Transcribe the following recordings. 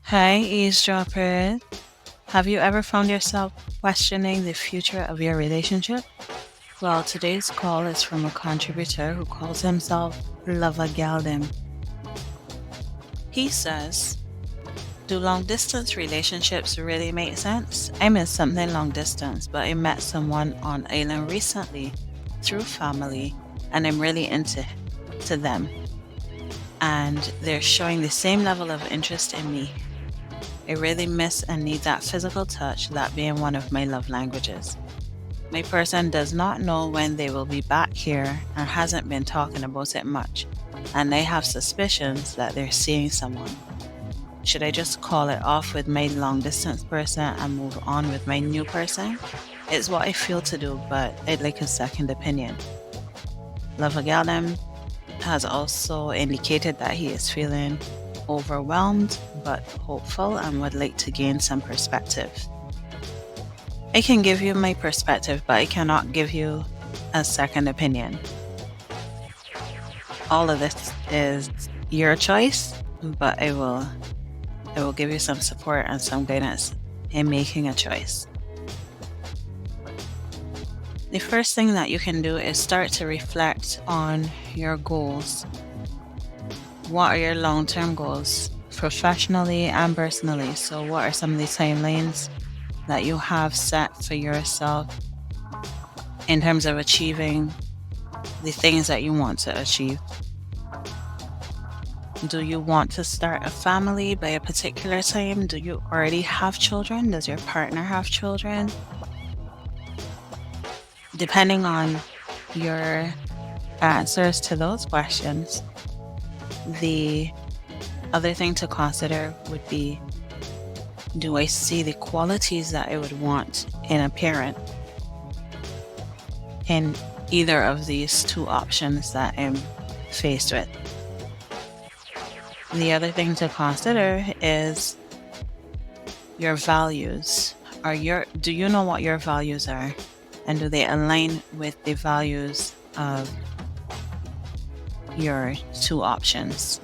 Hi, Eavesdropper. Have you ever found yourself questioning the future of your relationship? Well, today's call is from a contributor who calls himself Lava Galdim. He says, do long distance relationships really make sense? I miss something long distance, but I met someone on island recently through family, and I'm really into to them. And they're showing the same level of interest in me. I really miss and need that physical touch, that being one of my love languages. My person does not know when they will be back here and hasn't been talking about it much, and I have suspicions that they're seeing someone. Should I just call it off with my long distance person and move on with my new person? It's what I feel to do, but I'd like a second opinion. Love Galem has also indicated that he is feeling overwhelmed but hopeful and would like to gain some perspective. I can give you my perspective, but I cannot give you a second opinion. All of this is your choice, but I will give you some support and some guidance in making a choice. The first thing that you can do is start to reflect on your goals. What are your long-term goals, professionally and personally? So what are some of the timelines that you have set for yourself in terms of achieving the things that you want to achieve? Do you want to start a family by a particular time? Do you already have children? Does your partner have children? Depending on your answers to those questions, the other thing to consider would be, do I see the qualities that I would want in a parent in either of these two options that I'm faced with? The other thing to consider is your values. Do you know what your values are? And do they align with the values of your two options?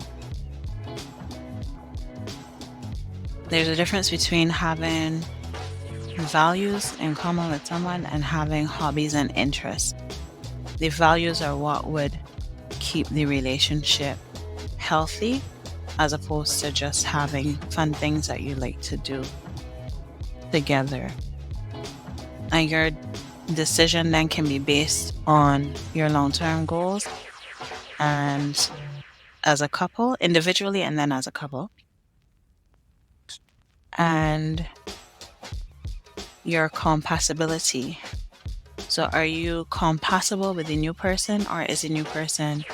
There's a difference between having values in common with someone and having hobbies and interests. The values are what would keep the relationship healthy, as opposed to just having fun things that you like to do together. And your decision then can be based on your long-term goals and as a couple, individually and then as a couple, and your compatibility. So are you compatible with the new person, or is the new person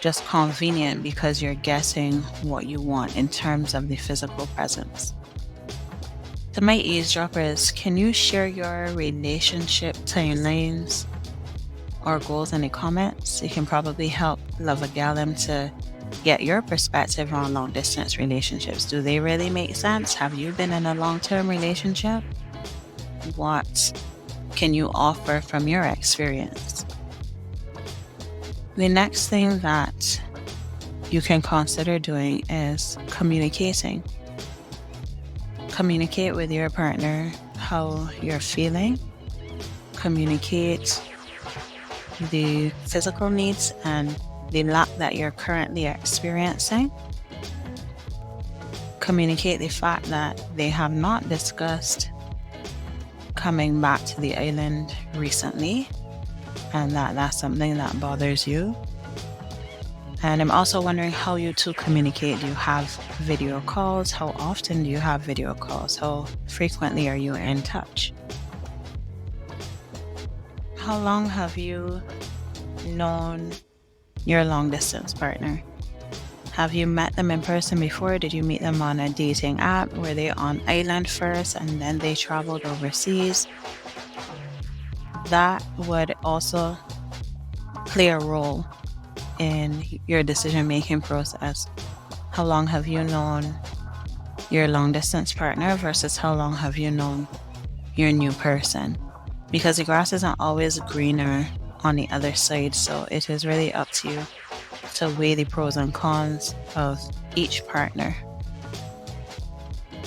just convenient because you're getting what you want in terms of the physical presence? To my eavesdroppers, can you share your relationship timelines or goals in the comments? It can probably help Love a Gallum to get your perspective on long distance relationships. Do they really make sense? Have you been in a long-term relationship? What can you offer from your experience? The next thing that you can consider doing is communicating. Communicate with your partner how you're feeling. Communicate the physical needs and the lack that you're currently experiencing. Communicate the fact that they have not discussed coming back to the island recently and that that's something that bothers you. And I'm also wondering how you two communicate. Do you have video calls? How often do you have video calls? How frequently are you in touch? How long have you known your long distance partner? Have you met them in person before? Did you meet them on a dating app? Were they on island first and then they traveled overseas? That would also play a role in your decision-making process. How long have you known your long-distance partner versus how long have you known your new person? Because the grass isn't always greener on the other side, so it is really up to you to weigh the pros and cons of each partner.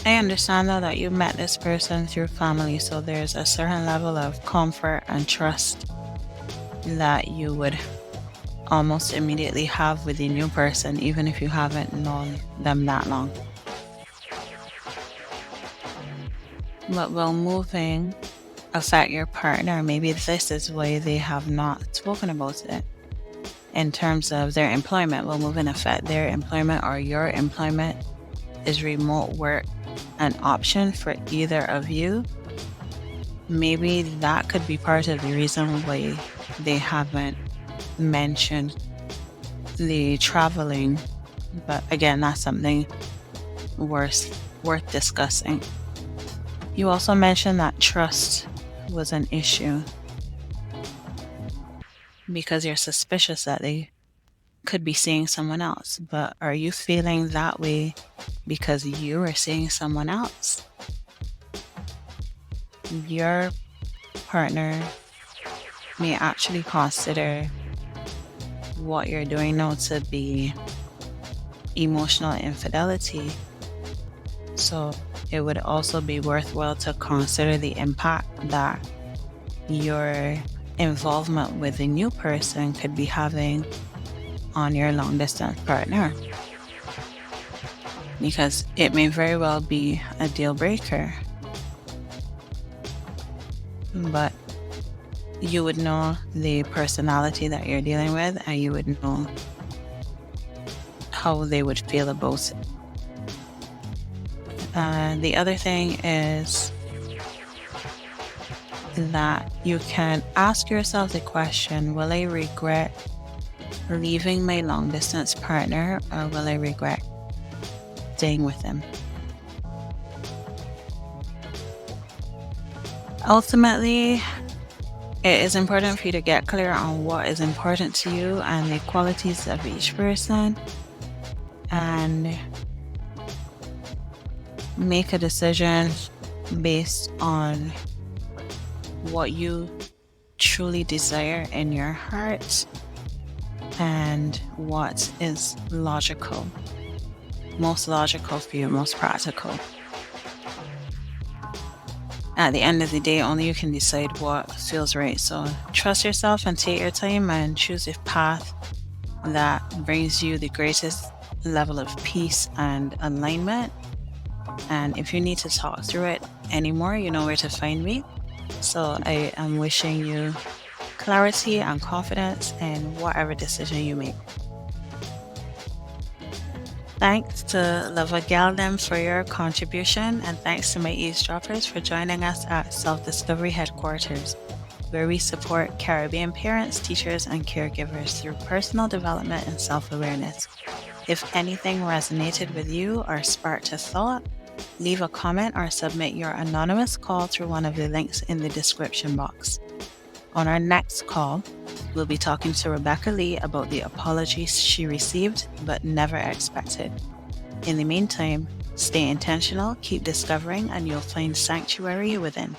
I understand though that you met this person through family, so there's a certain level of comfort and trust that you would almost immediately have with the new person, even if you haven't known them that long. But will moving affect your partner? Maybe this is why they have not spoken about it. In terms of their employment, will moving affect their employment or your employment? Is remote work an option for either of you? Maybe that could be part of the reason why they haven't mentioned the traveling. But again, that's something worth discussing. You also mentioned that trust was an issue because you're suspicious that they could be seeing someone else. But are you feeling that way because you are seeing someone else? Your partner may actually consider what you're doing now to be emotional infidelity. So it would also be worthwhile to consider the impact that your involvement with a new person could be having on your long distance partner, because it may very well be a deal breaker. But you would know the personality that you're dealing with, and you would know how they would feel about it. The other thing is that you can ask yourself the question, will I regret leaving my long distance partner, or will I regret staying with them? Ultimately, it is important for you to get clear on what is important to you and the qualities of each person, and make a decision based on what you truly desire in your heart and what is logical, most logical for you, most practical. At the end of the day, only you can decide what feels right. So trust yourself and take your time and choose a path that brings you the greatest level of peace and alignment. And if you need to talk through it anymore, you know where to find me. So I am wishing you clarity and confidence in whatever decision you make. Thanks to Love a Gal them for your contribution, and thanks to my eavesdroppers for joining us at Self-Discovery Headquarters, where we support Caribbean parents, teachers, and caregivers through personal development and self-awareness. If anything resonated with you or sparked a thought, leave a comment or submit your anonymous call through one of the links in the description box. On our next call, we'll be talking to Rebecca Lee about the apologies she received but never expected. In the meantime, stay intentional, keep discovering, and you'll find sanctuary within.